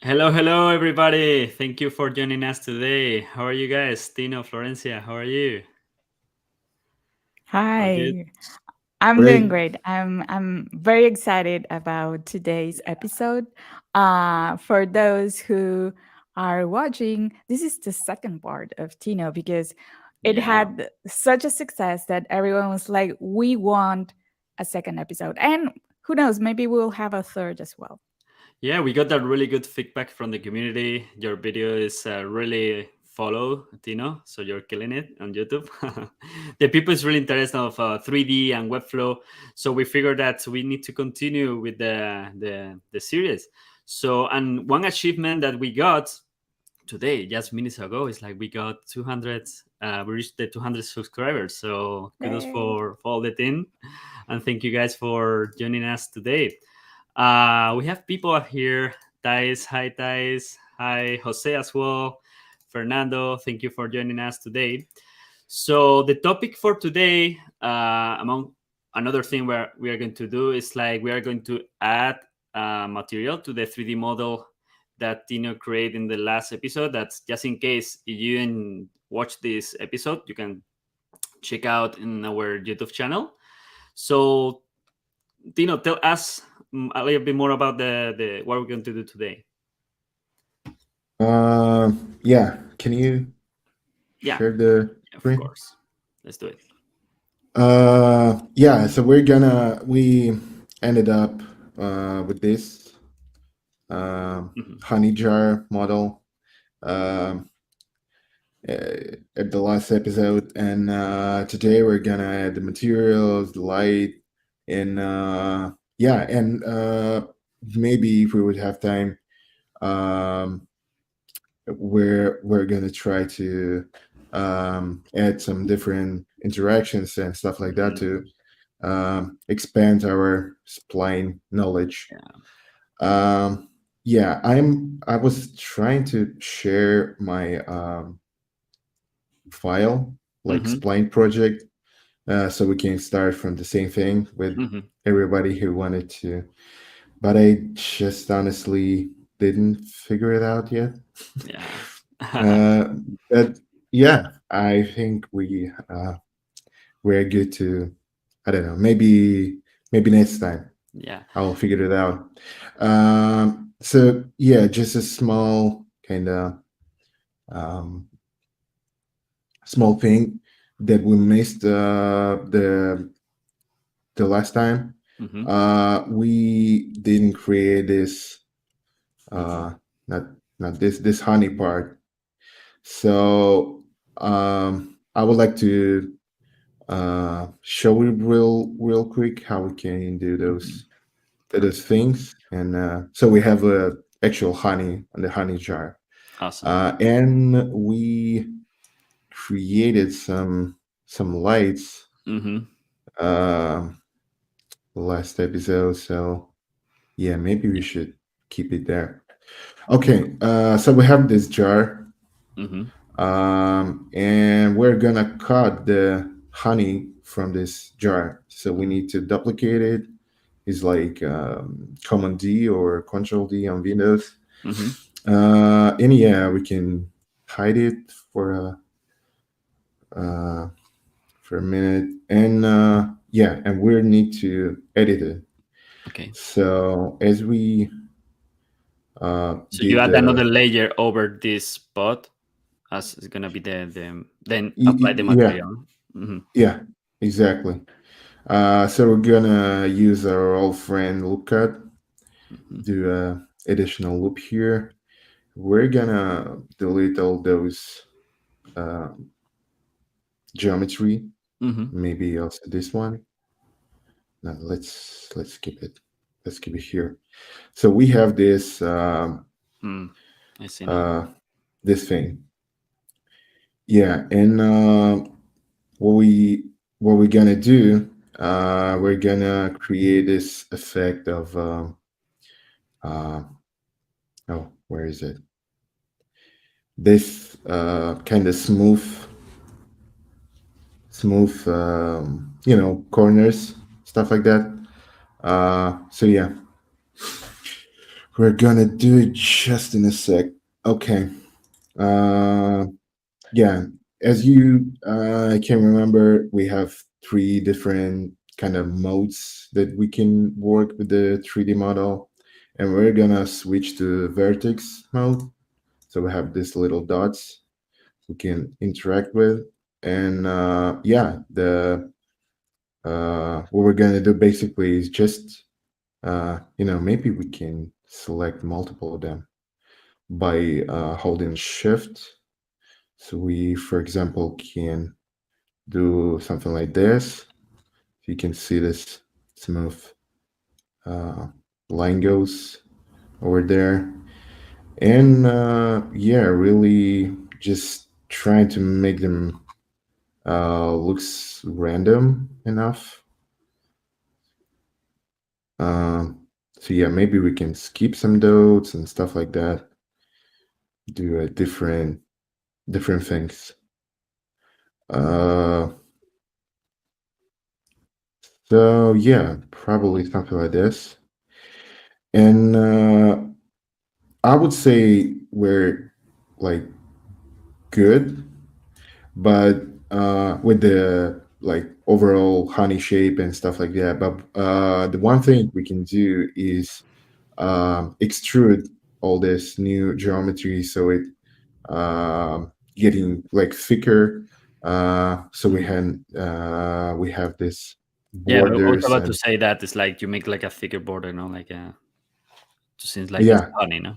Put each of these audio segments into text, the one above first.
Hello, hello, everybody. Thank you for joining us today. How are you guys? Tino, Florencia, how are you? All good? Hi, I'm doing Great. great. I'm very excited about today's episode. For those who are watching, this is the second part of Tino because it Yeah. had such a success that everyone was like, "We want a second episode," and who knows, maybe we'll have a third as well. Yeah, we got that really good feedback from the community. Your video is really follow, Tino, so you're killing it on YouTube. The people is really interested of 3D and Webflow, so we figured that we need to continue with the series. So, and one achievement that we got today, just minutes ago, is like we got 200. We reached the 200 subscribers. So kudos Yay! for all the team, and thank you guys for joining us today. We have people up here. Thais, hi Thais, hi Jose as well. Fernando, thank you for joining us today. So the topic for today, among another thing where we are going to do is like we are going to add material to the 3D model that Tino created in the last episode. That's just in case you didn't watch this episode, you can check out in our YouTube channel. So Tino, tell us a little bit more about the what we're going to do today. Yeah. Can you Yeah, share the of screen? course. Let's do it. Yeah. So we ended up with this Mhm. honey jar model um, at the last episode, and today we're gonna add the materials, the light, and yeah, and maybe if we would have time, um, we're gonna try to add some different interactions and stuff like that Mhm. to expand our spline knowledge. Yeah. Um, yeah, I was trying to share my file like Hmm. spline project so we can start from the same thing with Hmm. everybody who wanted to, but I just honestly didn't figure it out yet. Yeah. Uh, but yeah, I think we're good to. I don't know. Maybe next time Yeah. I'll figure it out. So yeah, just a small kind of um, small thing that we missed the last time. Hmm. We didn't create this uh, not not this honey part. So I would like to show you real quick how we can Hmm. do those Perfect. things, and so we have a actual honey on the honey jar, Awesome. and we created some lights Hmm. uh, last episode. So yeah, maybe we should keep it there. Okay, so we have this jar, Hmm. and we're gonna cut the honey from this jar. So we need to duplicate it. It's like Command D or Control D on Windows. Hmm. And yeah, we can hide it uh, for a minute, and yeah, and we need to edit it. Okay. So as we So you did add another the layer over this spot as it's gonna be the then apply the yeah, material. Hmm. yeah, exactly. So we're gonna use our old friend loop cut, Hmm. do a additional loop here. We're gonna delete all those uh, geometry, Hmm. maybe also this one. No, let's keep it. Let's keep it here. So we have this Mm. I see now. uh, this thing. Yeah, and what we what we're gonna do, we're gonna create this effect of uh, oh, where is it? This kind of smooth, corners, stuff like that. So yeah, We're gonna do it just in a sec. Okay. Uh, yeah. As you can remember, we have three different kind of modes that we can work with the 3D model, and we're gonna switch to vertex mode. So we have these little dots we can interact with, and yeah, the what we're gonna do basically is just maybe we can select multiple of them by holding shift. So we, for example, can do something like this. You can see this smooth uh, line goes over there. And yeah, really just trying to make them looks random enough. Um, so yeah, maybe we can skip some dots and stuff like that. Do a different things. Uh, so yeah, probably something like this. And I would say we're like good, but with the like overall honey shape and stuff like that. But the one thing we can do is extrude all this new geometry so it getting like thicker. So Mhm. we have this Yeah, I was borders about to and say that it's like you make like a thicker border, no, like a seems like it's yeah, funny, no.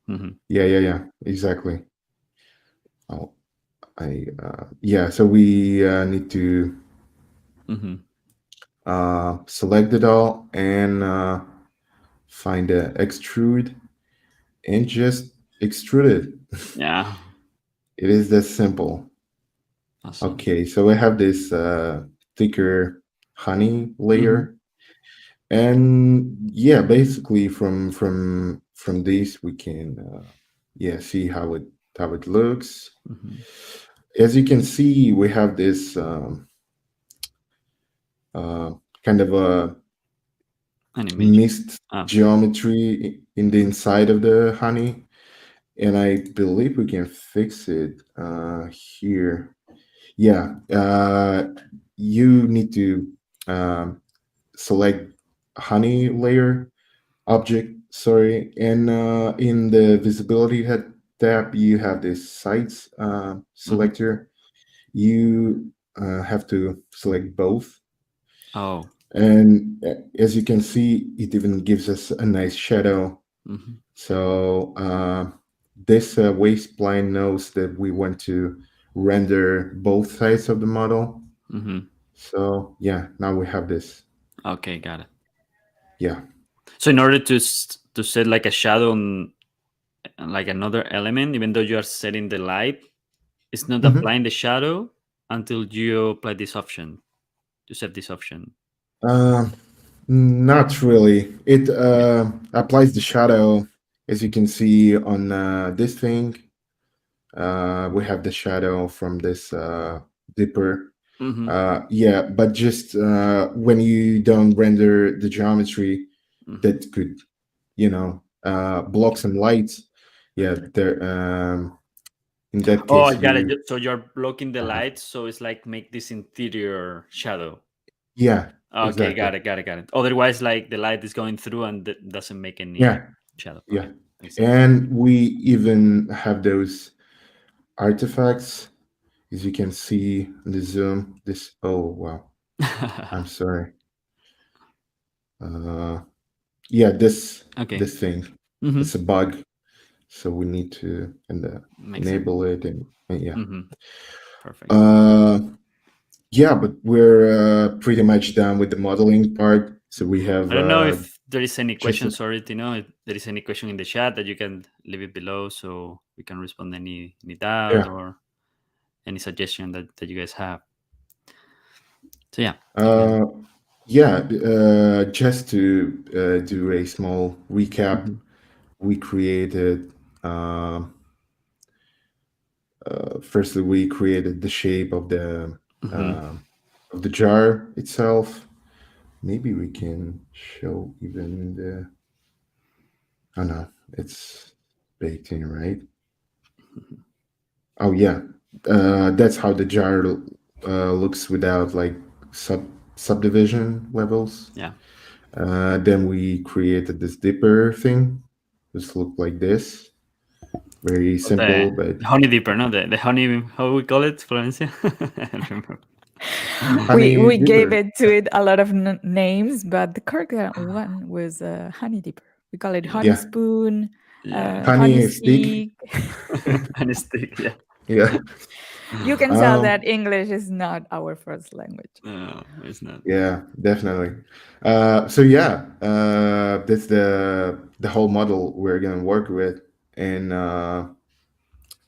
Hmm. yeah, exactly. Oh, I yeah. So we need to Hmm. select it all and find the extrude and just extrude it. Yeah, It is that simple. awesome. Okay, so we have this thicker honey Hmm. layer, and yeah, basically from this we can yeah see how it looks. Hmm. As you can see, we have this uh, kind of a Animation. mixed Ah. geometry in the inside of the honey, and I believe we can fix it here. Yeah, you need to um, select honey layer object, sorry, and in the visibility head tab, you have this sites Hmm. selector. You have to select both, Oh. and as you can see, it even gives us a nice shadow. Hmm. So this waste spline knows that we want to render both sides of the model. Hmm. So yeah, now we have this. Okay, got it. Yeah. So in order to to set like a shadow on like another element, even though you are setting the light, it's not Mhm. applying the shadow until you apply this option. You set this option. Uh, Not really. It Okay. applies the shadow, as you can see on this thing. We have the shadow from this dipper. Hmm. Yeah, but just when you don't render the geometry, Hmm. that could, block some light. Yeah, there. In that Oh, I case, got it. you. So you're blocking the Uh, light, so it's like make this interior shadow. yeah, Okay, exactly. got it. Otherwise, like the light is going through and doesn't make any Yeah, shadow. yeah, Okay, makes sense. and we even have those artifacts. As you can see in the zoom, this, oh wow, I'm sorry. Uh, yeah, Okay. this thing, Mm-hmm. it's a bug, so we need to Makes sense. enable it and yeah. Mm-hmm. Perfect. Uh, yeah, but we're pretty much done with the modeling part. So we have I don't know if there is any just question. Sorry, Tino, if there is any question in the chat that you can leave it below so we can respond any doubt yeah. or any suggestion that you guys have. So yeah, you can. Uh, yeah, just to do a small recap, Mm-hmm. we created. Firstly, we created the shape Mm-hmm. um of the jar itself. Maybe we can show even the Oh no, it's baked in, right? Oh yeah, that's how the jar looks without like subdivision levels. Yeah. Then we created this dipper thing. Just look like this, very But the, simple, but the honey dipper, no, the honey, how we call it, Florencia? I don't remember. We honey gave dipper. it to it a lot of names, but the correct one was honey dipper. We call it honey Yeah, spoon, Yeah. honey honey stick. stick. Honey stick, yeah. Yeah. You can tell Um, that English is not our first language. No, it's not. yeah, definitely. So yeah, that's the whole model we're gonna work with, and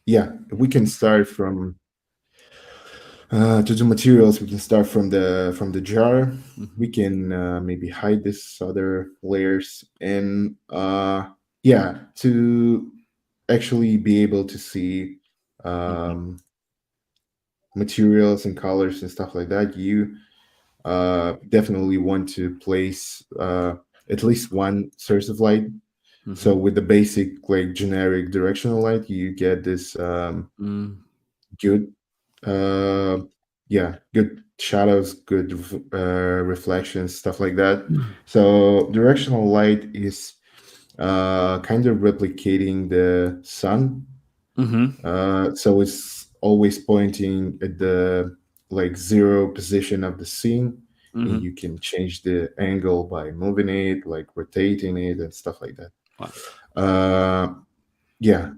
yeah, we can start from to do materials. We can start from the jar. Hmm. We can maybe hide this other layers, and yeah, to actually be able to see Hmm. um, materials and colors and stuff like that. You definitely want to place at least one source of light. So Hmm. with the basic like generic directional light, you get this Mm. good, uh, yeah, good shadows, good reflections, stuff like that. So directional light is kind of replicating the sun. Hmm. So it's always pointing at the like zero position of the scene, and Hmm. you can change the angle by moving it, like rotating it and stuff like that. Wow. Uh, yeah,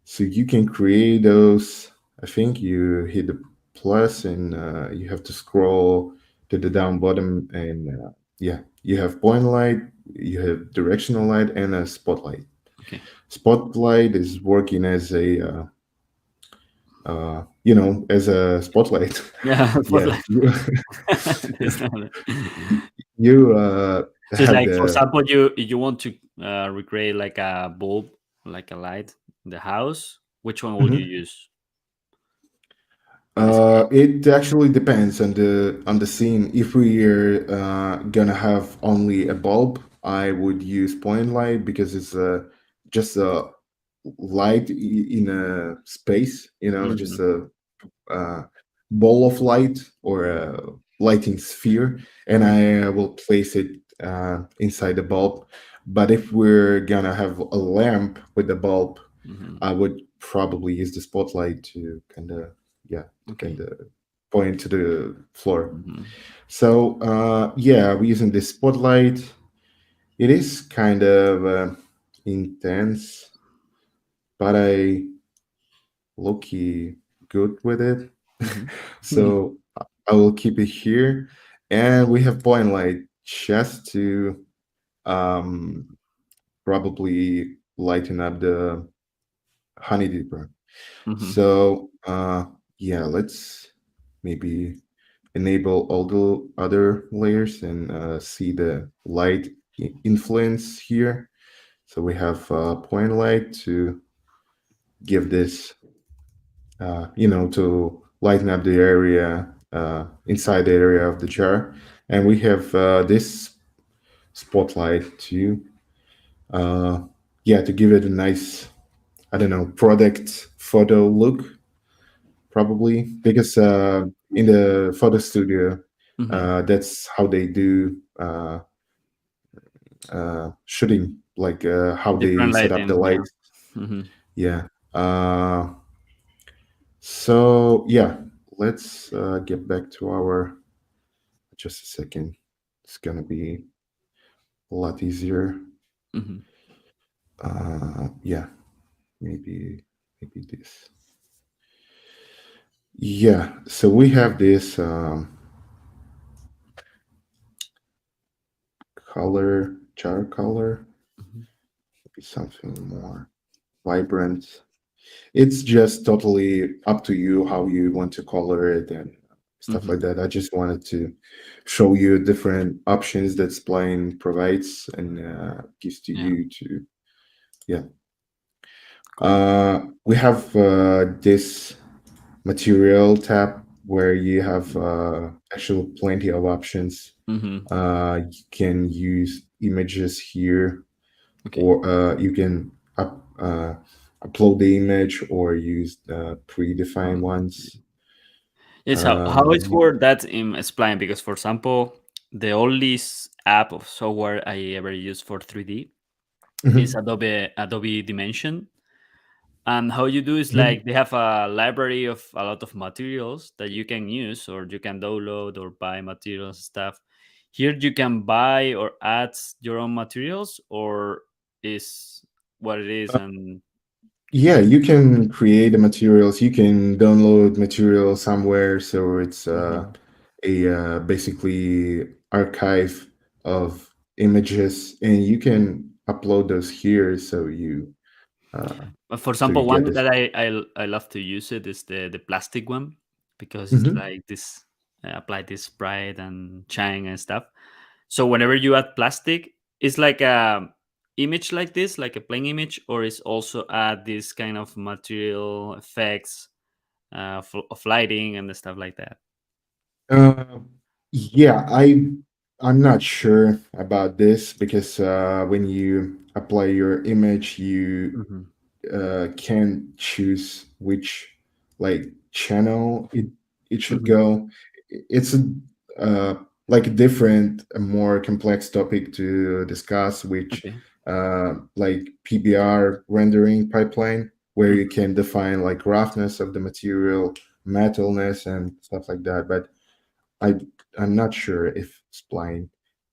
so you can create those. I think you hit the plus, and you have to scroll to the down bottom, and yeah, you have point light, you have directional light, and a spotlight. Okay. Spotlight is working as a you know, as a spotlight. Yeah, Yeah, spotlight. There's no other. you So it's have like, for the example, you want to recreate like a bulb, like a light in the house. Which one would you Mhm. use in this case? It actually depends on the scene. If we're gonna have only a bulb, I would use point light because it's just a light in a space, you know, just Hmm. a ball of light or a lighting sphere, and I will place it inside the bulb. But if we're gonna have a lamp with the bulb, Hmm. I would probably use the spotlight to kind of, yeah, to kind Okay. of point to the floor. Hmm. So yeah, we're using this spotlight. It is kind of intense, but I low-key good with it. Hmm. So I will keep it here, and we have point light just to um, probably lighten up the honey dipper. Hmm. So yeah, let's maybe enable all the other layers and see the light influence here. So we have point light to give this, you know, to lighten up the area inside the area of the jar. And we have this spotlight to, uh, yeah, to give it a nice, I don't know, product photo look, probably. Because in the photo studio, Hmm. that's how they do shooting, like how they Different set up the lighting, yeah. lights. Hmm. Yeah. So yeah, let's get back to our. Just a second. It's gonna be a lot easier. Hmm. Yeah, maybe this. Yeah. So we have this color, char color. Hmm. Maybe something more vibrant. It's just totally up to you how you want to color it and stuff Hmm. like that. I just wanted to show you different options that Spline provides and gives to Yeah. you to, yeah. Cool. We have this material tab where you have actually plenty of options. Hmm. You can use images here. Okay. or you can upload the image or use predefined Um, ones. yes. How it's Um, work that in Spline? Because for example, the only app of software I ever use for 3D is mhm, Adobe Dimension. And how you do is mhm. like they have a library of a lot of materials that you can use or you can download or buy materials and stuff. Here you can buy or add your own materials or is what it is and Yeah, you can create the materials. You can download material somewhere, so it's Mhm. a basically archive of images, and you can upload those here. Uh, But for so you example, get one this. that I love to use it is the plastic one because it's Mhm. like this apply this bright and shine and stuff. So whenever you add plastic, it's like a image like this, like a plain image, or it's also add this kind of material effects of lighting and the stuff like that. Uh, yeah, I'm not sure about this because when you apply your image, you Hmm. can choose which like channel it should Hmm. go. It's a uh, like a different, a more complex topic to discuss, which Okay. like PBR rendering pipeline, where you Hmm. can define like roughness of the material, metalness, and stuff like that. But I I'm not sure if Spline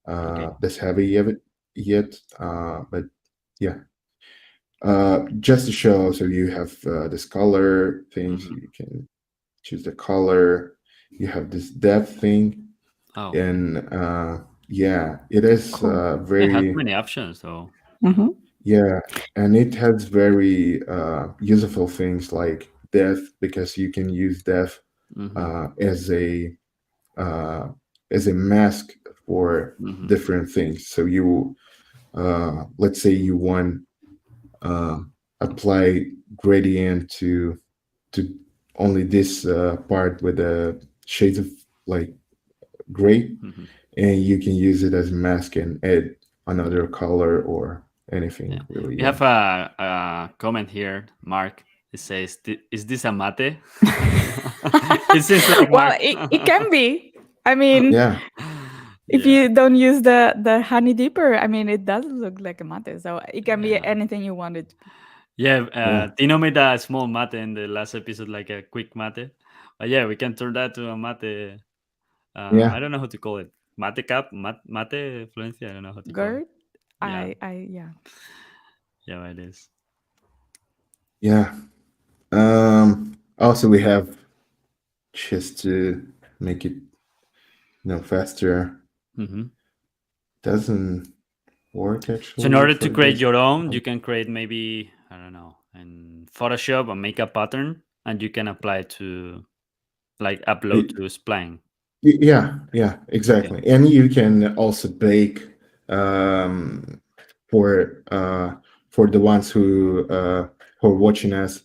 Okay. does have it yet. But yeah, just to show, so you have this color thing, so Hmm. you can choose the color. You have this depth thing, Oh, and yeah, it is Cool. yeah, it has very many options though. Hmm. yeah, and it has very useful things like depth because you can use depth Hmm. as uh, a mask for Hmm. different things. So you let's say you want uh, apply gradient to only this part with the shades of like gray, Hmm. and you can use it as a mask and add another color or anything Yeah, really. we Yeah, have a comment here, Mark. It says, "Is this a mate?" It seems like Well, Mark. it can be. I mean, yeah, if Yeah, you don't use the honey dipper, I mean, it does look like a mate. So it can be yeah, anything you want it to be. yeah. yeah, Tino made a small mate in the last episode, like a quick mate. But yeah, we can turn that to a mate. yeah, I don't know how to call it. Mate cup, mate fluency. I don't know how to call it. Gerd, Yeah, yeah. yeah, it is. yeah. Also, we have just to make it faster. Mm-hmm. Doesn't work So in actually order to for create this. your own, you can create maybe I don't know in Photoshop and make a pattern, and you can apply to like upload to Spline. Yeah, yeah, Okay. exactly. And you can also bake um, for uh, for the ones who are watching us,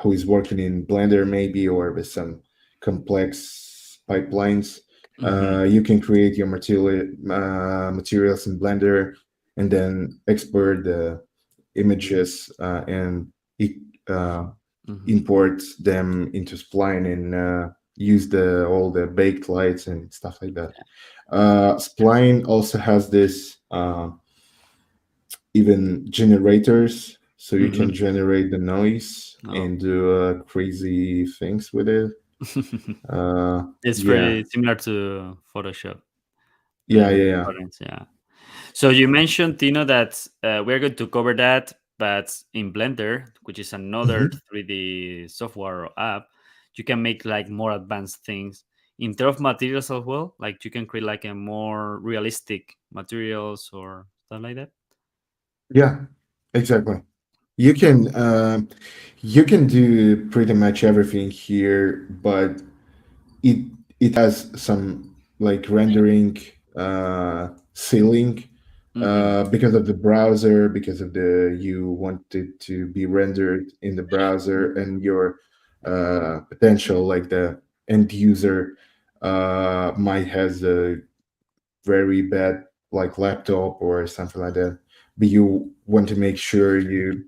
who is working in Blender maybe or with some complex pipelines. Mm-hmm. You can create your materials in Blender and then export the images and it, uh, Mm-hmm. import them into Spline and use the all the baked lights and stuff like that. Spline also has this even generators, so you can Mm-hmm. generate the noise Oh. and do crazy things with it. Uh, It's yeah, pretty similar to Photoshop. yeah, The yeah, patterns, yeah. So you mentioned Tino that we're going to cover that, but in Blender, which is yeah. another 3D software or app, you can make like more advanced things in terms of materials as well. Like you can create like a more realistic materials or stuff like that. Yeah, exactly. You can you can do pretty much everything here, but it it has some like rendering ceiling Mm-hmm. because of the browser, because of the you want it to be rendered in the browser and your potential like the end user might has a very bad like laptop or something like that. but you want to make sure you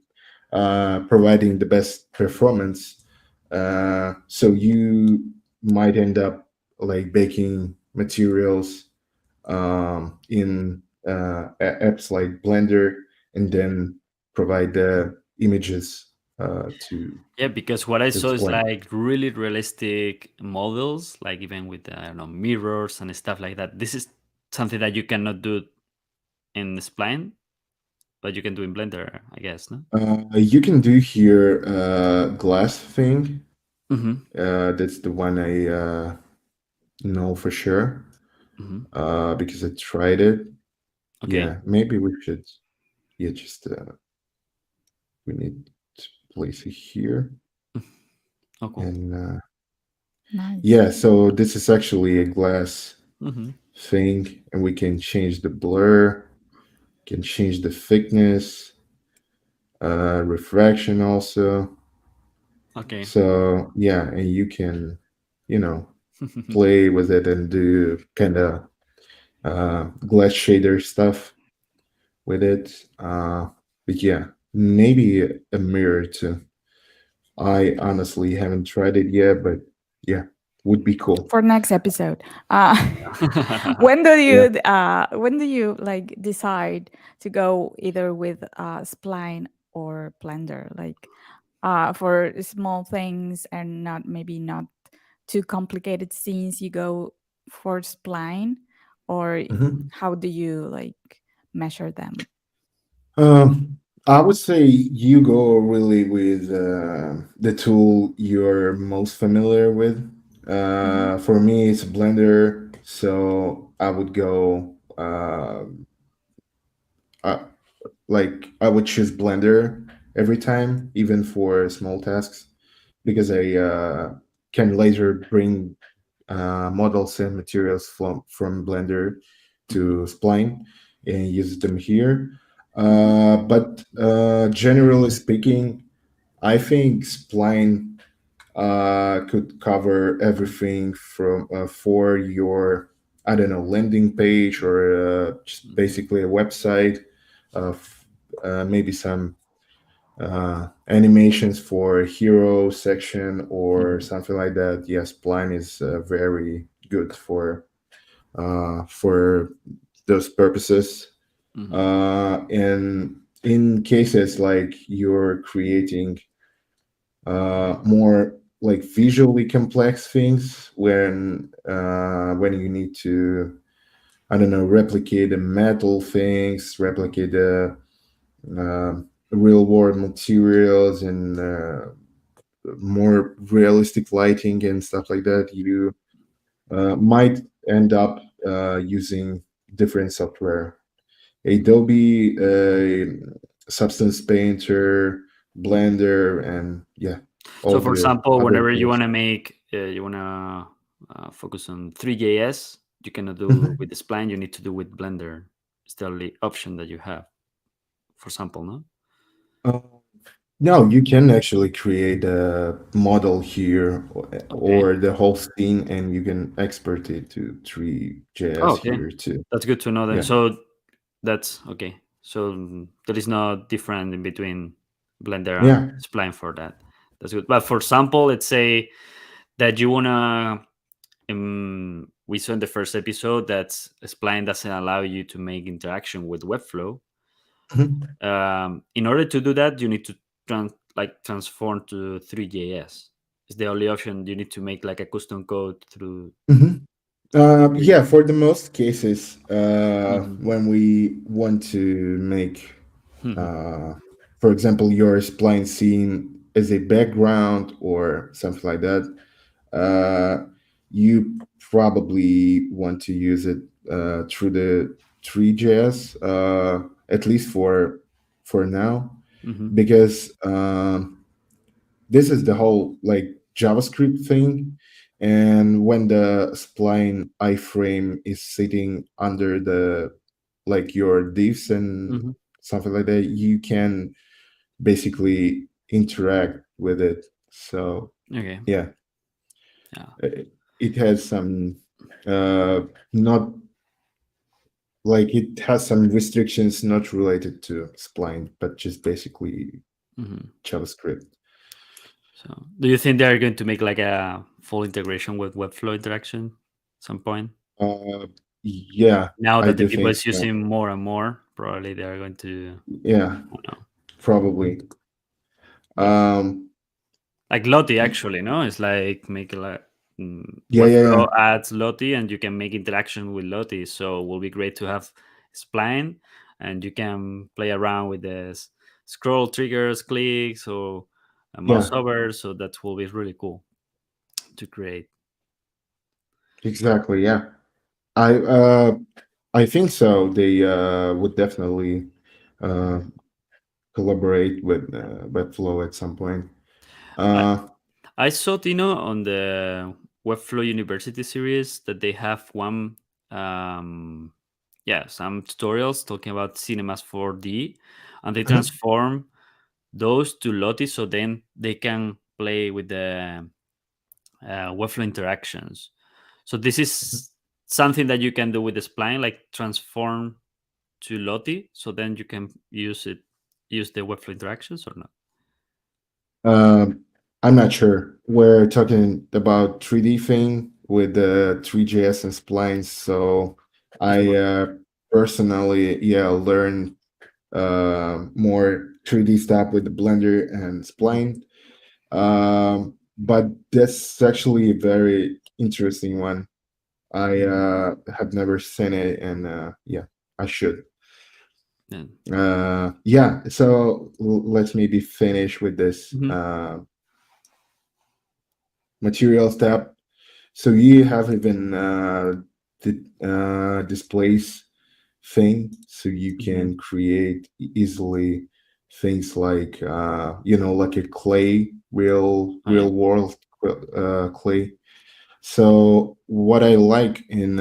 providing the best performance. So you might end up like baking materials in apps like Blender, and then provide the images to Yeah, because what I saw is Spline. like really realistic models, like even with I don't know mirrors and stuff like that. This is something that you cannot do in Spline, but you can do in Blender, I guess, no? You can do here glass thing. Mm-hmm. That's the one I know for sure Mm-hmm. because I tried it. Okay. Yeah, maybe we should. Yeah, just we need to place it here, Oh, cool. and Nice. yeah. So this is actually a glass Mm-hmm. thing, and we can change the blur, can change the thickness, refraction also. Okay. So yeah, and you can, you know, play with it and do kind of glass shader stuff with it. But yeah, maybe a mirror too. I honestly haven't tried it yet, but yeah, would be cool. For next episode. Yeah. When do you like decide to go either with Spline or Blender? Like for small things and not maybe not too complicated scenes, you go for Spline, or Mhm. how do you like measure them? I would say you go really with the tool you're most familiar with. Mhm. For me, it's Blender, so I would go uh, like I would choose Blender every time, even for small tasks, because I can later bring models and materials from Blender Mhm. to Spline and use them here. Mhm. But generally speaking, I think Spline could cover everything from for your, I don't know, landing page, or just basically a website of maybe some animations for hero section or Mhm. something like that. Yes, Spline is very good for those purposes. Mhm. And in cases like you're creating more like visually complex things, when you need to, I don't know, replicate the metal things, replicate the uh, real world materials, and more realistic lighting and stuff like that, you might end up using different software. Adobe, Substance Painter, Mhm. Blender, and yeah, So, all for the example, other whenever you tools. want to make, you want to focus on 3JS, you cannot do Mhm. with the Spline. You need to do with Blender. It's the only option that you have. For example, no. Uh, no, you can actually create a model here, Okay. or the whole scene, and you can export it to Oh, 3JS okay. here too. That's good to know then. Yeah. So that's okay. So there is no difference in between Blender and Yeah. Spline for that. That's good. But for example, let's say that you wanna. We saw in the first episode that Spline doesn't allow you to make interaction with Webflow. Mhm. In order to do that, you need to transform to 3JS. It's the only option. You need to make like a custom code through Mhm. Yeah, 3JS. for the most cases, Mm-hmm. when we want to make, Mm-hmm. uh, for example, your spline scene as a background or something like that, uh, you probably want to use it through the 3JS, at least for now, Mm-hmm. because this is the whole like JavaScript thing. And when the spline iframe is sitting under the like your divs and Mm-hmm. something like that, you can basically interact with it. So Okay. yeah, Yeah. it has some uh, not like it has some restrictions not related to Spline, but just basically Hmm. JavaScript. So, do you think they are going to make like a full integration with Webflow interaction at some point? Uh, yeah, Now I that the do people think is so. using more and more, probably they are going to. Yeah, I don't know. probably. But Um, like Lottie, actually, no, it's like make like yeah, yeah, Webflow yeah, adds Lottie, and you can make interaction with Lottie. So it will be great to have Spline, and you can play around with the scroll triggers, clicks, or a mouse yeah, over. So that will be really cool to create. exactly. Yeah, I uh, I think so. They would definitely uh, collaborate with Webflow at some point. I, Uh, I saw Tino on the Webflow University series that they have one, um, yeah, some tutorials talking about cinemas 4D, and they uh-huh. transform those to Lottie, so then they can play with the Webflow interactions. So this is something that you can do with the spline, like transform to Lottie, so then you can use the Webflow interactions or not. Um, I'm not sure. We're talking about 3D thing with the 3JS and splines. So It's I more. personally, yeah, learned more 3D stuff with the Blender and Spline. But that's actually a very interesting one. I have never seen it, and yeah, I should. Yeah. Yeah, so let's maybe finish with this Mhm. material step. So you have even the displays thing, so you Mhm. can create easily things like like a clay, Oh yeah. real world clay. So what I like in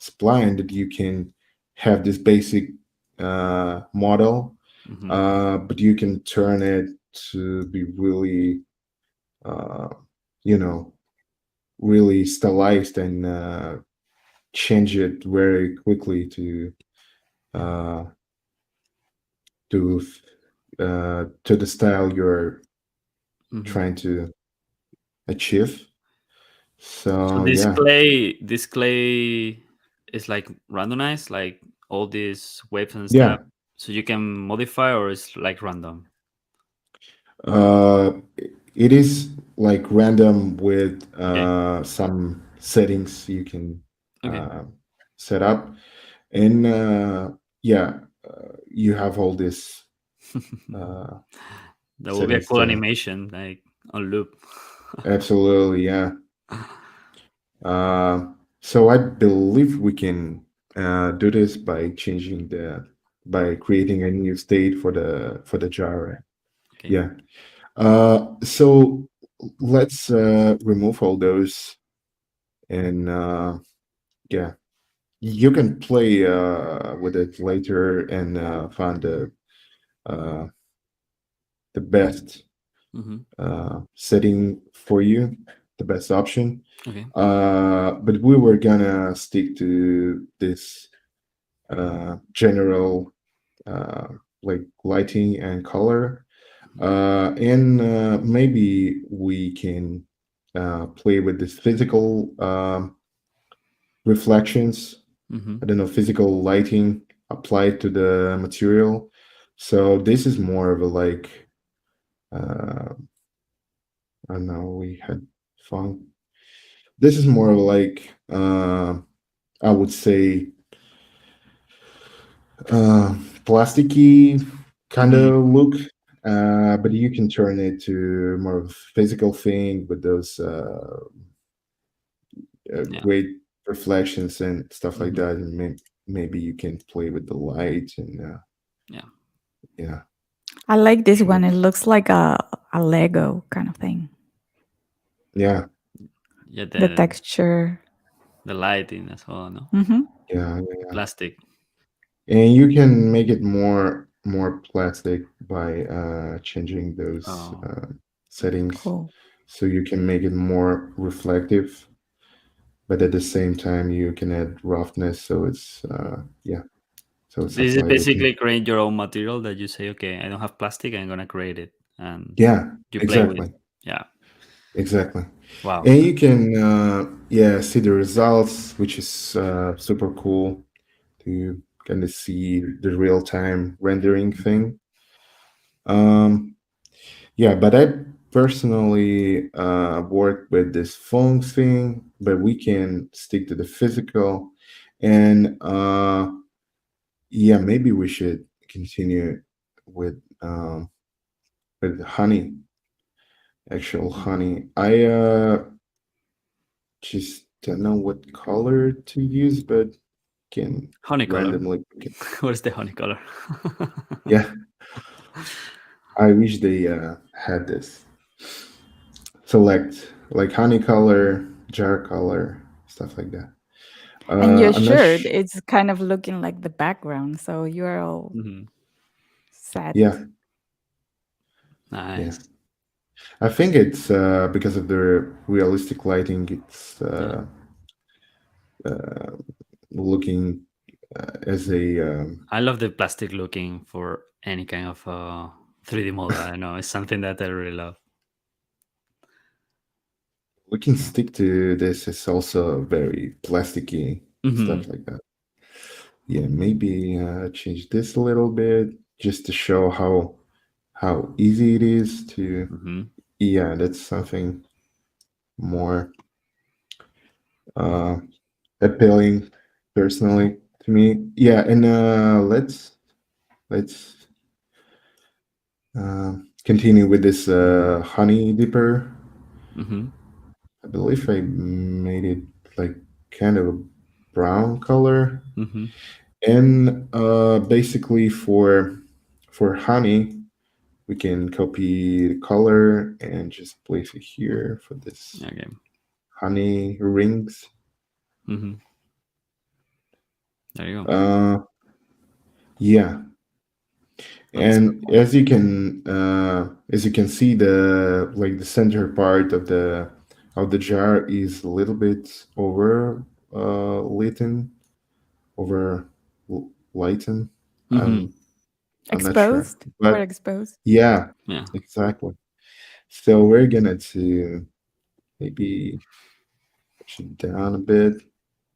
Spline that you can have this basic model, Hmm. but you can turn it to be really, uh, you know, really stylized and change it very quickly uh, to to the style you're Hmm. trying to achieve. So So yeah, this clay is like randomized, like all these waves and yeah. stuff. So you can modify, or it's like random. Uh, it is like random with Okay. some settings you can Okay. uh, set up, and yeah, you have all these uh, That will be a settings cool there. animation, like on loop. Absolutely, yeah. So I believe we can do this by changing by creating a new state for the jar. Okay. Yeah. So let's remove all those, and yeah, you can play with it later and find uh, the best Hmm. setting for you, the best option. Okay. But we were gonna stick to this general uh, like lighting and color, and maybe we can play with this physical reflections. Hmm. I don't know, physical lighting applied to the material. So this is more of a like I don't know. We had fun. This is more of a like I would say plasticky kind Hmm. of look, but you can turn it to more of a physical thing with those Yeah. great reflections and stuff like Hmm. that. And maybe you can play with the light and Yeah. yeah, I like this sure, one. It looks like a Lego kind of thing. yeah, Yeah. The texture. The lighting as well. No Hmm. yeah, yeah. plastic. And you can make it more plastic by changing those Oh. Okay. settings, Cool. so you can make it more reflective. but at the same time you can add roughness, so it's yeah, so it's This is apply looking. basically create your own material that you say, okay, I don't have plastic, I'm gonna create it, and Yeah, you play with it. exactly, Yeah. exactly. Wow. And you can yeah, see the results, which is super cool to kind of see the real time rendering thing. Um, yeah, but I personally work with this phone thing, but we can stick to the physical. And yeah, maybe we should continue with honey, actual Mhm. honey. I just don't know what color to use, but can Honey color. randomly pick it. What is the honey color? Yeah, I wish they had this. Select like honey color, jar color, stuff like that. And your I'm not shirt, it's kind of looking like the background, so you're all Mhm. set. yeah, yeah. Nice. I think it's because of the realistic lighting. It's Yeah. uh, looking as a I love the plastic looking for any kind of 3D model. I don't know. It's something that I really love. we can stick to this. It's also very plasticky stuff Hmm. like that. Yeah, maybe change this a little bit just to show how easy it is to. Hmm. Yeah, that's something more uh, appealing personally to me. Yeah, and let's continue with this honey dipper. Hmm. I believe I made it like kind of a brown color, Hmm. and basically for honey, we can copy the color and just place it here for this Okay. honey rings. Hmm. There you go. Uh, yeah, That's and as you can see, the like the center part of the jar is a little bit over lit, over lighten. Hmm. I'm I'm not sure, Exposed or but exposed? yeah, Yeah. exactly. So we're gonna to maybe push it down a bit,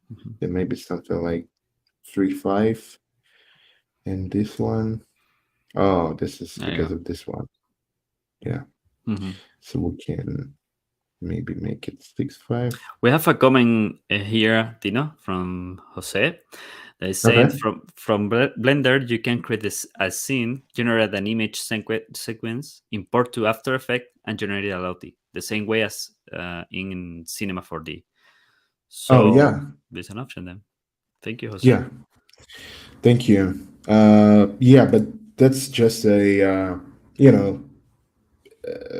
Hmm. and maybe something like 3.5. And this one, oh, this is There you because go. of this one. Yeah, Hmm. so we can maybe make it 6.5. We have a comment here, Tino, from Jose. They said Okay. from Blender, you can create this a scene, generate an image sequence, import to After Effects, and generate a LOT, the same way as in Cinema 4D. Oh So yeah, there's an option then. Thank you, Jose. yeah. Thank you. Yeah, but that's just a you know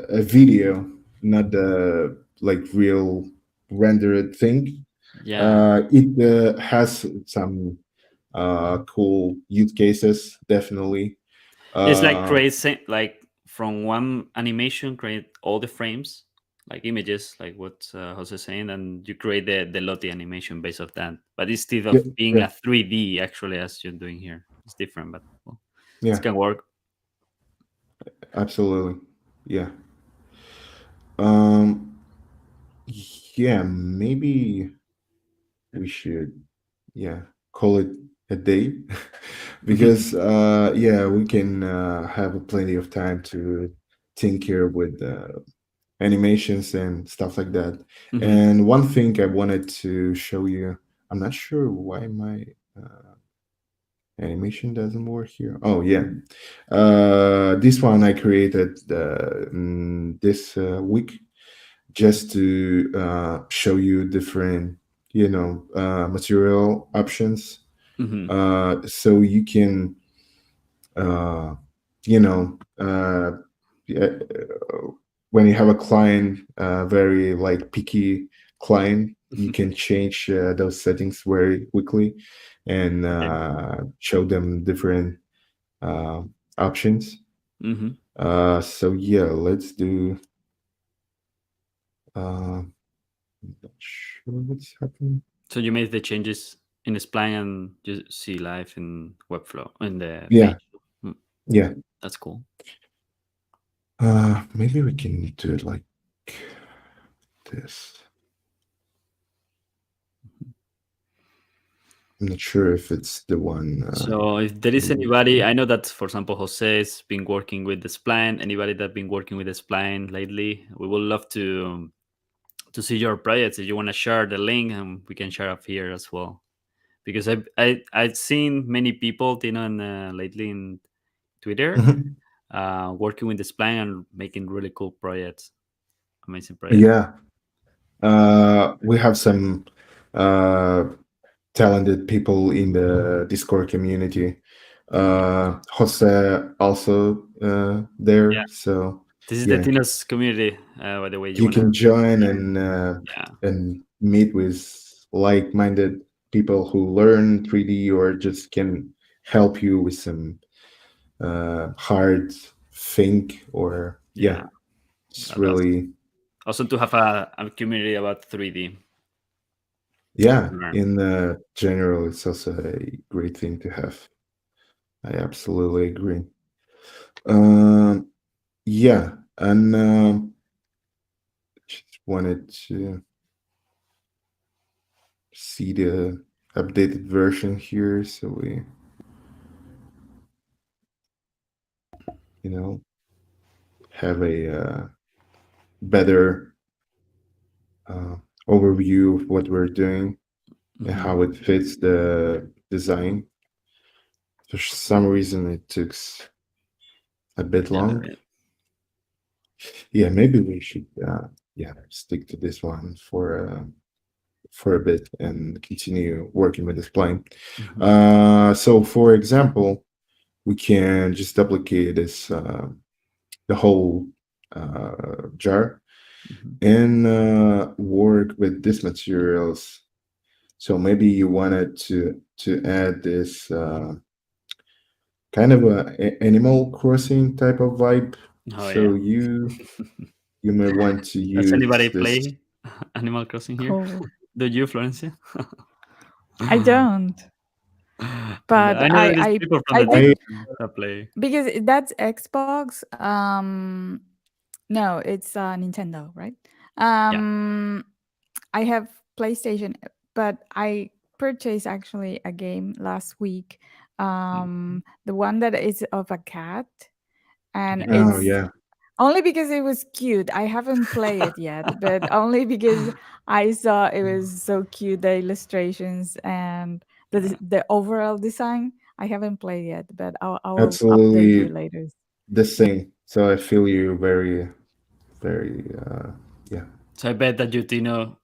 a video, not the like real rendered thing. Yeah, It has some cool use cases, definitely. it's like Uh, create like from one animation, create all the frames, like images, like what Jose saying, and you create the Lottie animation based of that. But instead yeah, of being yeah, a 3D, actually, as you're doing here, it's different. But well, it yeah, can work. absolutely. Yeah. Um, yeah, maybe we should, yeah, call it a day because yeah, we can have plenty of time to tinker with animations and stuff like that. Hmm. And one thing I wanted to show you, I'm not sure why my animation doesn't work here. Oh yeah, this one I created this week just to show you different, material options, Hmm. so you can, uh, you know, yeah, when you have a client, very like picky client, you can change those settings very quickly and Okay. show them different uh, options. Hmm. So yeah, let's do. Uh, sure what's happening. So you made the changes in Spline and you see live in Webflow in the Yeah, page. Mm, yeah. that's cool. Maybe we can do it like this. I'm not sure if it's the one. So if there is We anybody, I know that for example Jose has been working with the Spline. Anybody that been working with the Spline lately, we would love to see your projects. If you want to share the link, and we can share up here as well. Because I've seen many people, Tino, and lately in Twitter, Mhm. working with the Spline and making really cool projects, amazing projects. Yeah. We have some uh, talented people in the Discord community. Jose also Yeah, there. So this is the yeah, Tino's community. By the way, you you wanna? can join Yeah, and meet with like-minded people who learn 3D or just can help you with some hard think or yeah, yeah, it's that's really awesome to have a community about 3D yeah. to learn. In general, it's also a great thing to have. I absolutely agree. Um, yeah, and just wanted to see the updated version here, so we, you know, have a better uh, overview of what we're doing and Hmm. how it fits the design. For some reason, it took a bit long. Generate. Yeah, maybe we should, yeah, stick to this one for a bit and continue working with this plane. Hmm. So, for example, we can just duplicate this the whole jar Hmm. and work with these materials. So maybe you wanted to add this kind of Animal Crossing type of vibe. Oh So yeah. you may want to Does use anybody this. play Animal Crossing here? Oh, Do you, Florencia? I don't, And but I know there is people from I the did I team that play. because that's Xbox. No, it's Nintendo, right? Yeah. Um, I have PlayStation, but I purchased actually a game last week. Mhm. The one that is of a cat, and Yeah. oh it's yeah, only because it was cute. I haven't played it yet, but only because I saw it was so cute, the illustrations and Yeah. the overall design. I haven't played yet, but I will update you absolutely later. the same. So I feel you very very yeah. So I bet that you, Tino,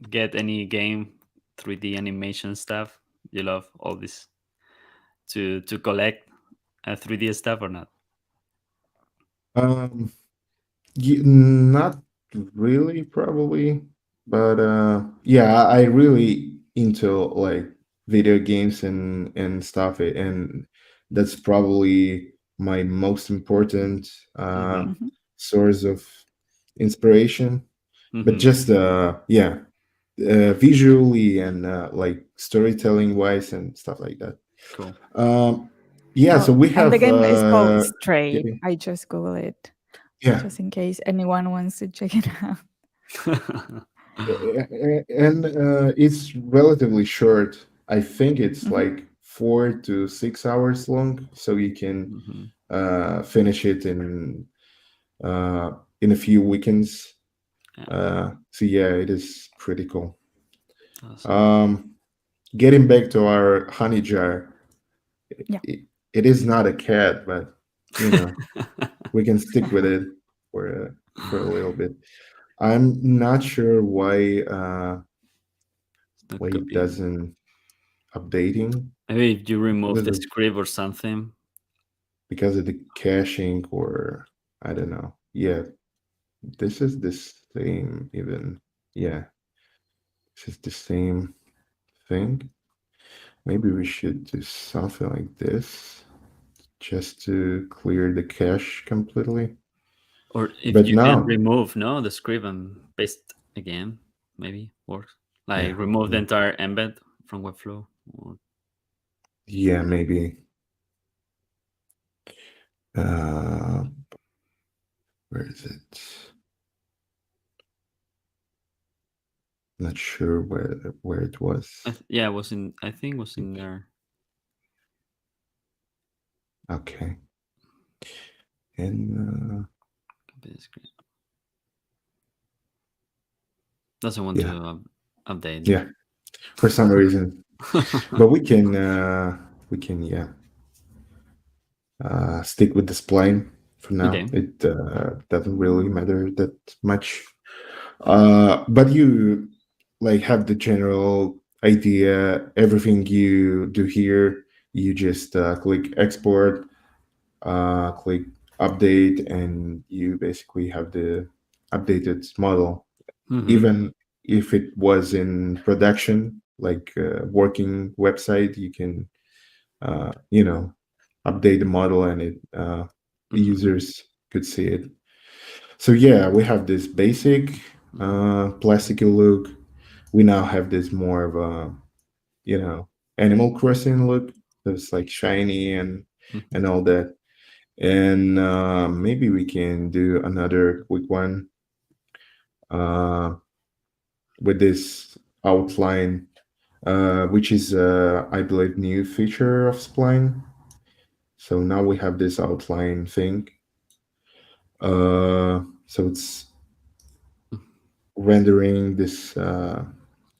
get any game 3D animation stuff. You love all this to collect 3D stuff or not? Um, not really, probably, but yeah, I really into like video games and stuff, and that's probably my most important Hmm. Hmm. source of inspiration. But Hmm. just yeah, visually and like storytelling wise and stuff like that. Cool. Um, yeah, so Oh, we and the have game is called yeah, Stray. I just Google it yeah. just in case anyone wants to check it out. And it's relatively short. I think it's Hmm. like 4 to 6 hours long, so you can Hmm. finish it in a few weekends. Yeah. So yeah, it is pretty cool. Awesome. Um, Getting back to our honey jar, Yeah. it is not a cat, but you know we can stick with it for a little bit. I'm not sure Not why it copying. doesn't updating Maybe if you remove because the of script or something. the caching or I don't know. Yeah, this is the same even. Yeah, this is the same thing. Maybe we should do something like this just to clear the cache completely. Or if But you can now, remove no the script and paste again, maybe works. Like Yeah. remove the Yeah. entire embed from Webflow. Yeah, maybe. Uh, where is it? Not sure where it was. Yeah, it was in. I think it was in there. Okay. And Copy the screen. Doesn't want yeah, to update. yeah. For some reason, but we can yeah stick with the spline for now. Okay. It doesn't really matter that much. But you like have the general idea. Everything you do here, you just click export, click update, and you basically have the updated model. Mm-hmm. Even if it was in production, like working website, you can you know update the model and it Mm-hmm. users could see it. So yeah, we have this basic Mm-hmm. plasticky look. We now have this more of a you know Animal Crossing look. So it's like shiny Mm-hmm. and all that. And maybe we can do another quick one uh, with this outline, which is I believe new feature of Spline. So now we have this outline thing. So it's rendering this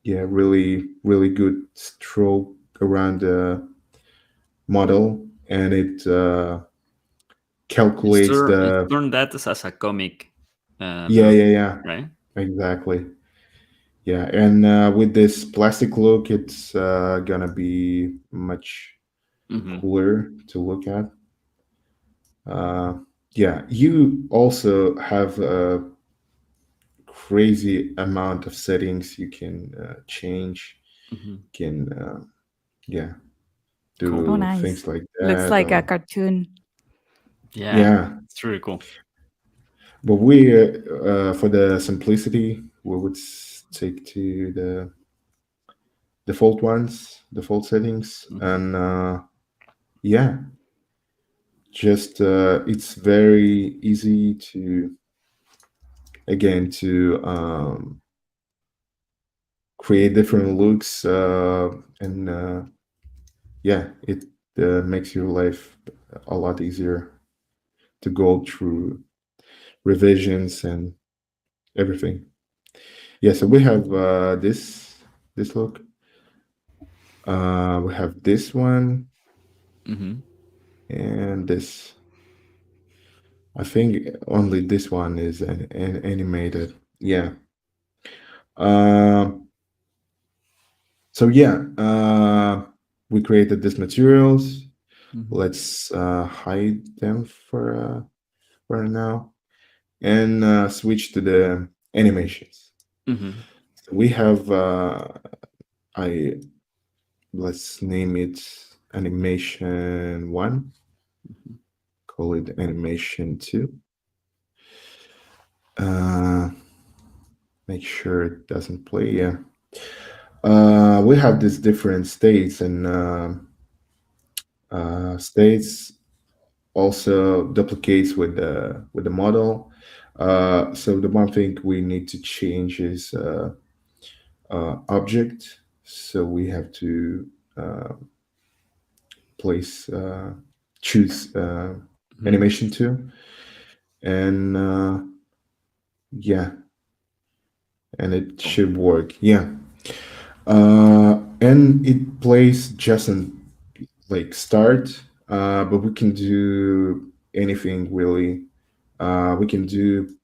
yeah really good stroke around the model, and it calculates It's the turned that as a comic yeah look, yeah right? exactly. Yeah, and with this plastic look, it's gonna be much Mm-hmm. cooler to look at. Uh, yeah, you also have a crazy amount of settings you can change. Mm-hmm. Can yeah Cool. Oh, do nice. things like Looks that. like a cartoon. Yeah, Yeah, it's really cool. but we for the simplicity, we would stick to the default ones, default settings, Mm-hmm. and yeah, just it's very easy to again to create different looks and yeah it makes your life a lot easier to go through revisions and everything. Yeah, so we have this look, we have this one Mm-hmm. and this. I think only this one is an animated. Yeah. um So yeah, we created these materials. Mm-hmm. Let's hide them for now and switch to the animations. Mm-hmm. So we have I let's name it animation one. Call it animation two. Uh, make sure it doesn't play. Yeah. We have these different states and states also duplicates with the model. So the one thing we need to change is object. So we have to uh, place choose Mm-hmm. animation two, and yeah, and it Cool. should work. Yeah, and it plays just in like start, but we can do anything really. We can do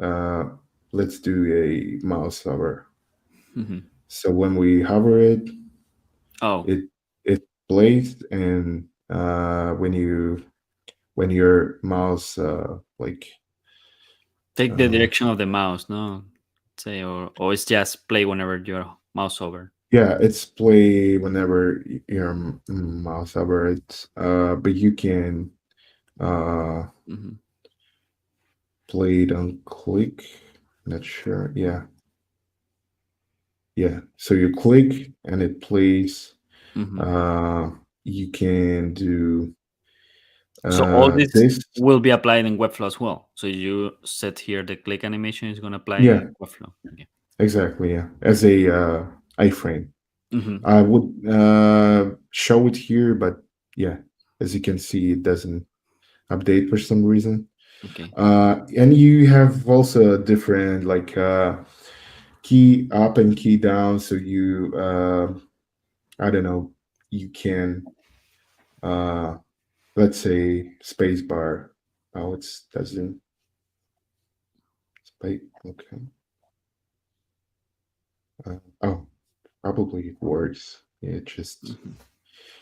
uh, let's do a mouse hover. Mm-hmm. So when we hover it, Oh, it it plays, and when your mouse like take the uh, direction of the mouse, no? Say, or it's just play whenever your mouse over. yeah, it's play whenever your mouse hover it, but you can uh, Mm-hmm. play it on click. Not sure. Yeah, yeah. So you click and it plays. Hmm. Uh, you can do So all this this. will be applied in Webflow as well. So you set here the click animation is going to apply Yeah, in Webflow. Okay. exactly. Yeah, as a iframe. Hmm. I would show it here, but yeah, as you can see, it doesn't update for some reason. Okay. And you have also a different like key up and key down. So you, I don't know, you can, uh, let's say, space bar. Oh, it's doesn't space. Okay. Oh, probably it works. Yeah, it just Hmm.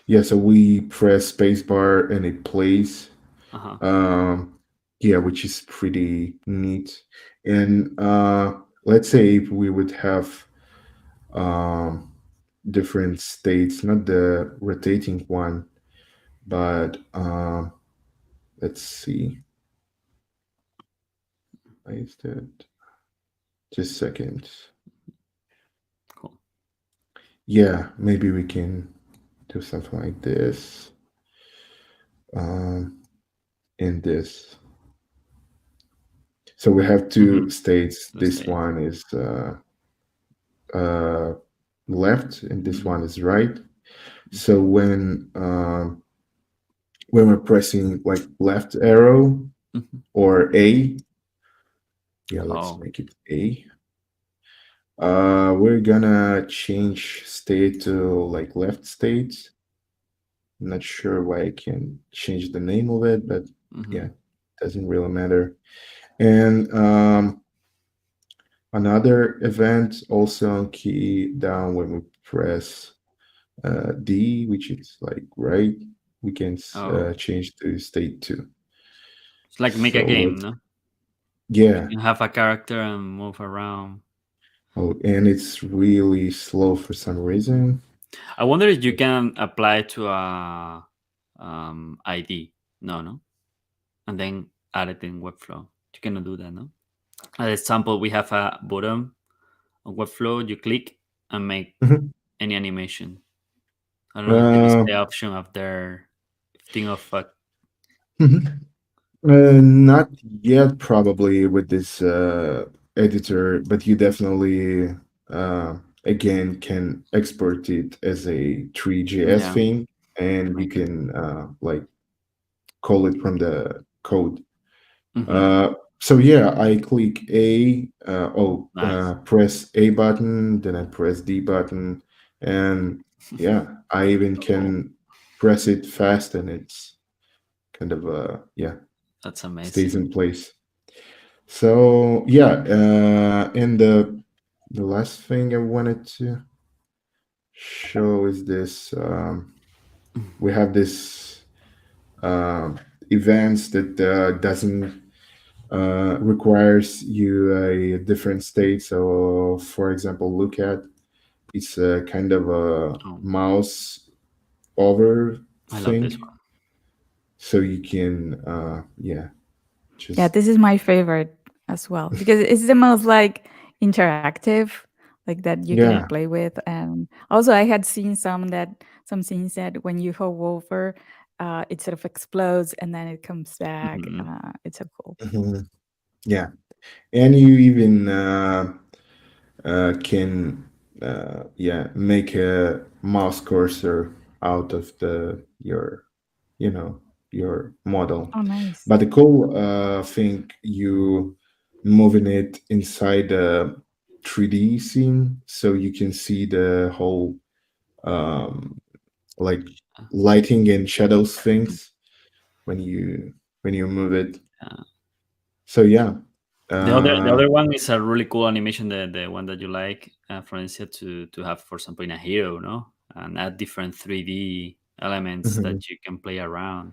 yeah. So we press space bar and it plays. Uh-huh. Um, yeah, which is pretty neat. And let's say if we would have um, different states, not the rotating one, but let's see. I used it. Just a second. Cool. Yeah, maybe we can do something like this. Um, in this. So we have Hmm. two states. The This state. one is uh, left, and this Hmm. one is right. So when we're pressing like left arrow Hmm. or A, yeah, let's Oh. make it A. We're gonna change state to like left state. I'm not sure why I can change the name of it, but Hmm. yeah, doesn't really matter. And another event also on key down when we press D, which is like right, we can Oh. change to state two. It's like make a So game, let's, no? You yeah. can have a character and move around. Oh, and it's really slow for some reason. I wonder if you can apply to a ID. No, no, and then add it in Webflow. You cannot do that, no. As example, we have a button on Webflow. You click and make Mhm. any animation. I don't know if there is Uh, the option of their thing of mhm. Not yet, probably with this editor, but you definitely again can export it as a 3JS yeah. thing, and you Make it. can like call it from the code. Hmm. Uh, so yeah, I click Nice. press A button, then I press D button, and yeah, I even So cool. can press it fast, and it's kind of yeah, That's stays amazing. in place. So yeah, and the last thing I wanted to show is this. We have this um, events that doesn't requires you a different state. So, for example, look at it's a kind of a Oh, mouse over I love this thing, so you can yeah, Yeah, just this is my favorite as well because it's the most like interactive, like that you can yeah. play with. And also, I had seen some scenes that when you hover over, it sort of explodes and then it comes back. one. Hmm. It's so cool. Mhm. Yeah, and you even can yeah, make a mouse cursor out of the your you know your model. Oh, nice. But the cool thing, you moving it inside the 3D scene, so you can see the whole um, like lighting and shadows things when you move it. Yeah. So yeah, The uh, other one is a really cool animation. The one that you like, for instance, to have for example in a hero, no, and add different 3D elements mhm. that you can play around.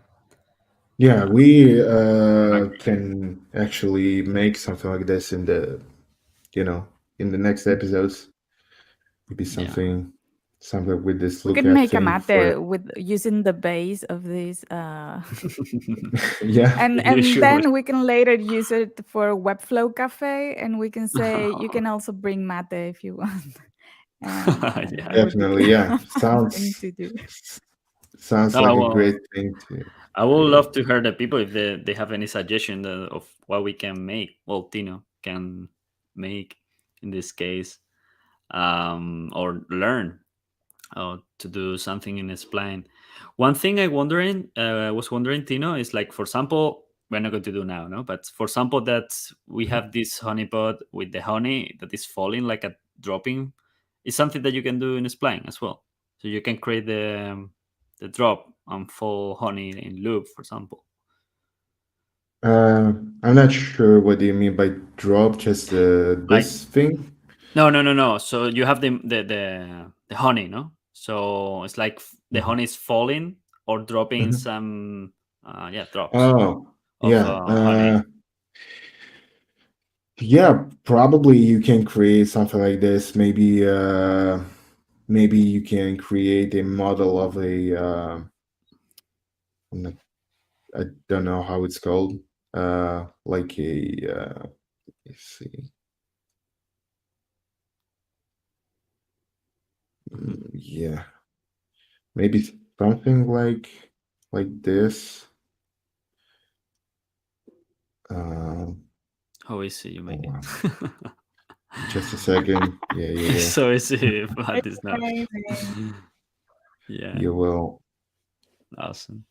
Yeah, Uh, we background. can actually make something like this in the you know in the next episodes. Maybe Yeah. something with this We look could at make a thing for mate with using the base of this, yeah. You and should. then we can later use it for Webflow Cafe, and we can say you can also bring mate if you want. and Yeah. that would be Definitely, yeah. a fun thing Sounds to do. sounds like No, a great well, thing to I would do. love to hear the people if they have any suggestion of what we can make. Well, Tino can make in this case, or learn to do something in Spline. One thing I was wondering, Tino, is like, for example, we're not going to do now, no? But for example, that we Mhm. have this honeypot with the honey that is falling like a dropping. Is something that you can do in Spline as well. So you can create the drop and fall honey in loop, for example. Uh, I'm not sure what do you mean by drop, just Like, this thing? no, no, no, no. So you have the honey, no? So it's like the Mhm. honey is falling or dropping Mhm. some, yeah, drops Oh, of yeah. honey. Yeah, probably you can create something like this. Maybe you can create a model of a I'm not, I don't know how it's called. Like a let's see. Hmm. Yeah, maybe something like this. Um, How easy you make oh, it. wow. Just a second. Yeah, It's so easy, but It's it's not. amazing. Yeah, you will awesome.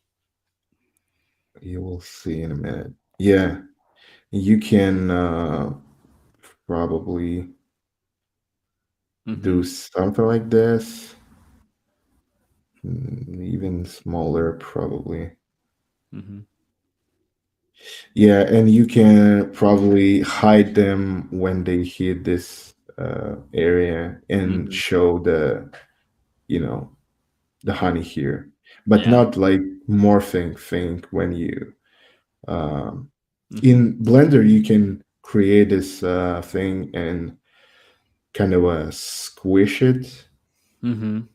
you will see in a minute. Yeah, you can probably do Hmm. something like this. Even smaller, probably. Hmm. Yeah, and you can probably hide them when they hit this area and Hmm. show you know, the honey here, but Yeah. not like morphing thing when you um, Hmm. in Blender you can create this thing and kind of squish it. Hmm.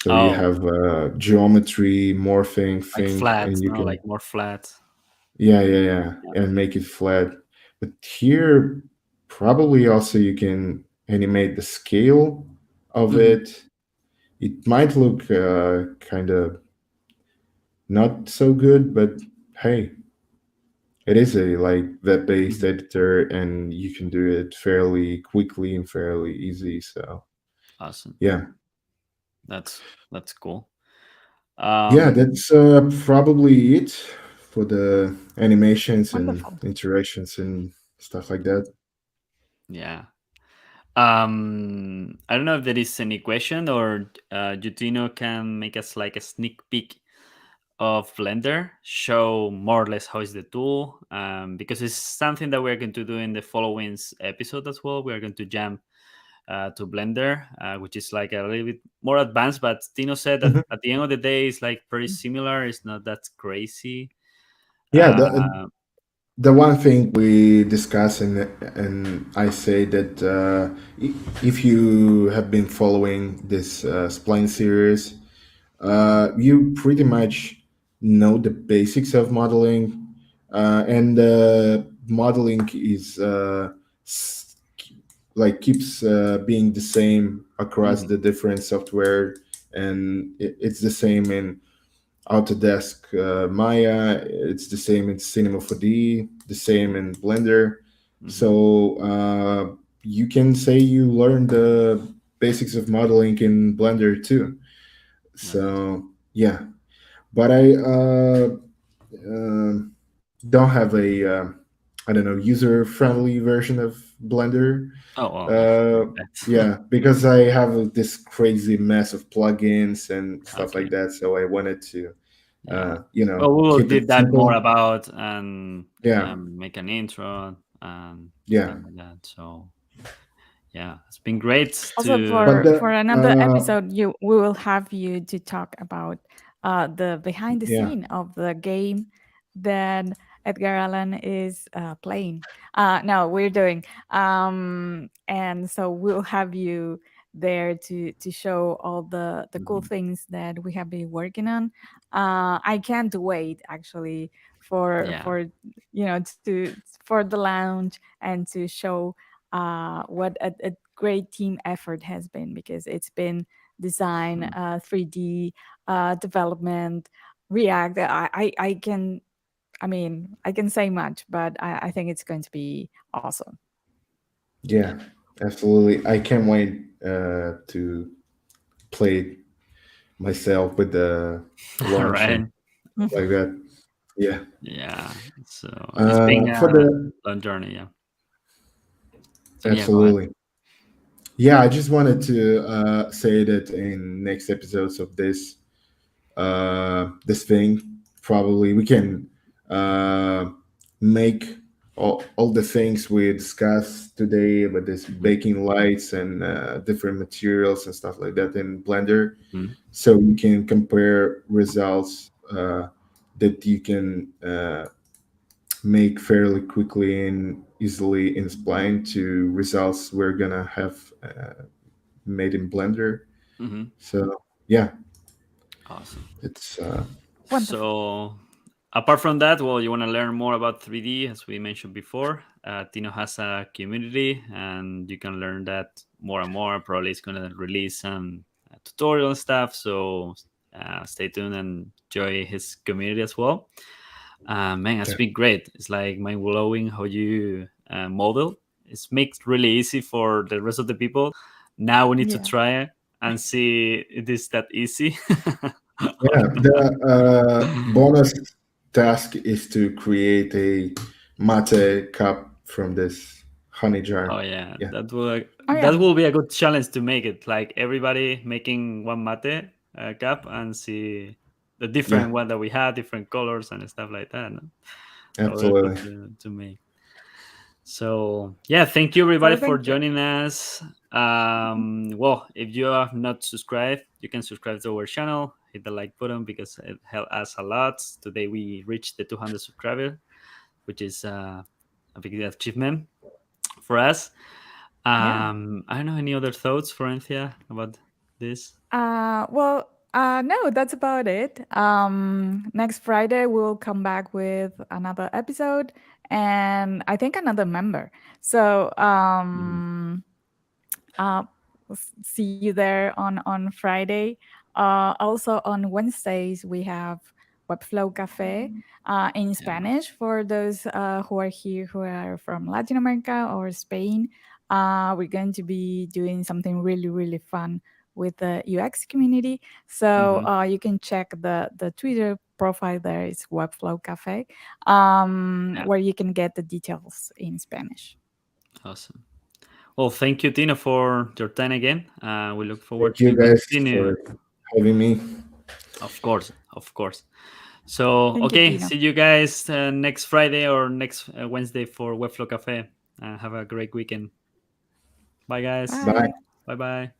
So you Oh, have geometry morphing like thing, flat, and you no, can like more flat. yeah, Yeah. and make it flat. But here, probably also you can animate the scale of Hmm. it. It might look kind of not so good, but hey, it is a like web-based Hmm. editor, and you can do it fairly quickly and fairly easy. So Awesome. yeah, That's cool. yeah, Um, that's probably it for the animations and Wonderful. interactions and stuff like that. yeah. I don't know if there is any question, or Jutino can make us like a sneak peek of Blender, show more or less how is the tool, because it's something that we're going to do in the following episode as well. We are going to jump to Blender, which is like a little bit more advanced. But Tino said that Mhm. at the end of the day, it's like pretty similar. It's not that crazy. Yeah, Uh, the one thing we discuss and I say that if you have been following this Spline series, you pretty much know the basics of modeling, and modeling is s- like keeps being the same across mhm, the different software, and it's the same in Autodesk Maya. It's the same in Cinema 4D, the same in Blender. mhm, So you can say you learned the basics of modeling in Blender too. nice. So yeah, but I don't have a I don't know, user friendly version of Blender. Oh, well, yeah, Uh, I bet. yeah, because I have this crazy mess of plugins and stuff like Okay, that. So I wanted to yeah. Well, you we will keep did it that more simple. about and Yeah, make an intro and yeah. things like that. So yeah, it's been great Also, to. But for the another episode, you we will have you to talk about the behind the yeah, scene of the game that Edgar Allan is playing. No, we're doing, and so we'll have you there to show all the cool mhm, things that we have been working on. I can't wait actually Yeah. for for the launch and to show what a great team effort has been, because it's been design, 3D development, React. I can, I mean, I can say much, but I think it's going to be awesome. Yeah, absolutely. I can't wait to play myself with the launch and Right. like that. Yeah. Yeah. So it's been For a the long journey. Yeah. So yeah, go ahead. Absolutely. Yeah, I just wanted to say that in next episodes of this thing, probably we can uh, make all the things we discussed today with this Mhm. baking lights and different materials and stuff like that in Blender, Mhm. so you can compare results that you can make fairly quickly and easily in Spline to results we're gonna have made in Blender. Mhm. So yeah, Awesome. it's Wonderful. So, apart from that, well, you want to learn more about 3D, as we mentioned before. Tino has a community, and you can learn that more and more. Probably it's going to release some tutorial and stuff. So, stay tuned and enjoy his community as well. Man, it's been great. It's like mind blowing how you model. It's makes really easy for the rest of the people. Now we need to Yeah. try it and see it is that easy. Or yeah. The not. bonus task is to create a mate cup from this honey Oh jar. yeah, Yeah, Oh that yeah. will be a good challenge to make it. Like everybody making one mate cup and see the yeah, different one that we had, different colors and stuff like that. No? That was good absolutely. to make. So yeah, thank you everybody So for thank you. joining us. Well, if you have not subscribed, you can subscribe to our channel. Hit the like button because it helps us a lot. Today we reached the 200 subscribers, which is a big achievement for us. Yeah. I don't know any other thoughts, Florencia, about this. Well, no, that's about it. Next Friday we'll come back with another episode, and I think another member. So, Mhm. uh, see you there on Friday. Also on Wednesdays we have Webflow Cafe in Yeah. Spanish for those who are here who are from Latin America or Spain. We're going to be doing something really really fun with the UX community. So Hmm. you can check the Twitter profile there is Webflow Cafe, Yeah. where you can get the details in Spanish. Awesome. Well, thank you, Tina, for your time again. We look forward Thank you to guys continue. for having me. Of course, of course. So, Thank you, okay, Tino. see you guys next Friday or next Wednesday for Webflow Cafe. Have a great weekend. Bye, guys. Bye. Bye. Bye bye.